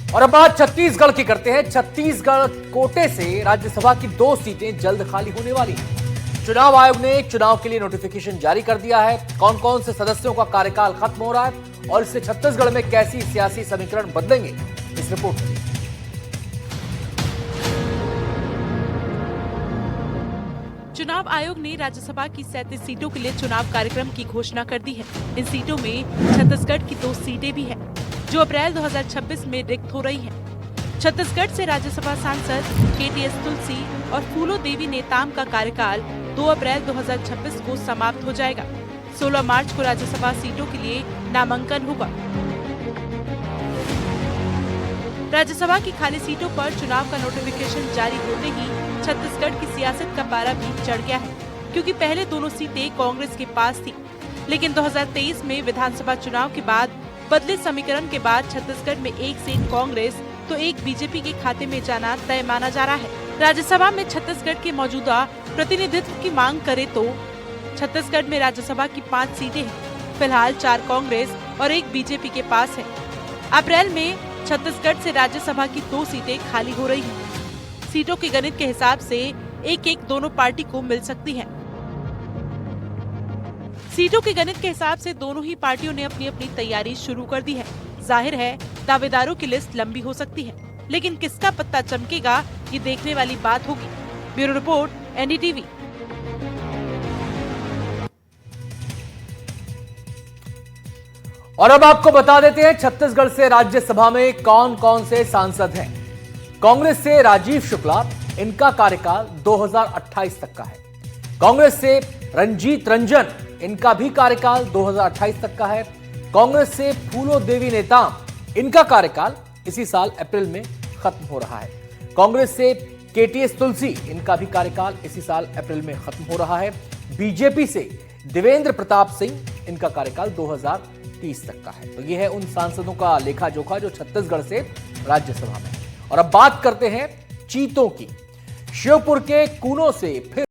और अब बात छत्तीसगढ़ की करते हैं। छत्तीसगढ़ कोटे से राज्यसभा की 2 सीटें जल्द खाली होने वाली हैं। चुनाव आयोग ने चुनाव के लिए नोटिफिकेशन जारी कर दिया है। कौन कौन से सदस्यों का कार्यकाल खत्म हो रहा है और इससे छत्तीसगढ़ में कैसी सियासी समीकरण बदलेंगे, इस रिपोर्ट में। चुनाव आयोग ने राज्यसभा की 37 सीटों के लिए चुनाव कार्यक्रम की घोषणा कर दी है। इन सीटों में छत्तीसगढ़ की 2 सीटें भी हैं, जो अप्रैल 2026 में रिक्त हो रही हैं। छत्तीसगढ़ से राज्यसभा सांसद केटीएस तुलसी और फूलो देवी नेताम का कार्यकाल 2 अप्रैल 2026 को समाप्त हो जाएगा। 16 मार्च को राज्यसभा सीटों के लिए नामांकन होगा। राज्यसभा की खाली सीटों पर चुनाव का नोटिफिकेशन जारी होते ही छत्तीसगढ़ की सियासत का पारा भी चढ़ गया है, क्योंकि पहले दोनों सीटें कांग्रेस के पास थी। लेकिन 2023 में विधानसभा चुनाव के बाद बदले समीकरण के बाद छत्तीसगढ़ में एक सीट कांग्रेस तो एक बीजेपी के खाते में जाना तय माना जा रहा है। राज्यसभा में छत्तीसगढ़ के मौजूदा प्रतिनिधित्व की मांग करे तो छत्तीसगढ़ में राज्यसभा की 5 सीटें हैं। फिलहाल 4 कांग्रेस और एक बीजेपी के पास है। अप्रैल में छत्तीसगढ़ से राज्यसभा की 2 सीटें खाली हो रही हैं। सीटों के गणित के हिसाब से एक दोनों पार्टी को मिल सकती है। सीटों के गणित के हिसाब से दोनों ही पार्टियों ने अपनी अपनी तैयारी शुरू कर दी है। जाहिर है दावेदारों की लिस्ट लंबी हो सकती है, लेकिन किसका पत्ता चमकेगा ये देखने वाली बात होगी। Bureau report, NDTV. और अब आपको बता देते हैं छत्तीसगढ़ से राज्यसभा में कौन कौन से सांसद हैं। कांग्रेस से राजीव शुक्ला, इनका कार्यकाल 2028 तक का है। कांग्रेस से रंजीत रंजन, इनका भी कार्यकाल 2028 तक का है। कांग्रेस से फूलो देवी नेताम, इनका कार्यकाल इसी साल अप्रैल में खत्म हो रहा है। कांग्रेस से केटीएस तुलसी, इनका भी कार्यकाल इसी साल अप्रैल में खत्म हो रहा है। बीजेपी से देवेंद्र प्रताप सिंह, इनका कार्यकाल 2030 तक का है। तो यह है उन सांसदों का लेखा जोखा जो छत्तीसगढ़ से राज्यसभा में है। और अब बात करते हैं चीतों की। श्योपुर के कूनो से फिर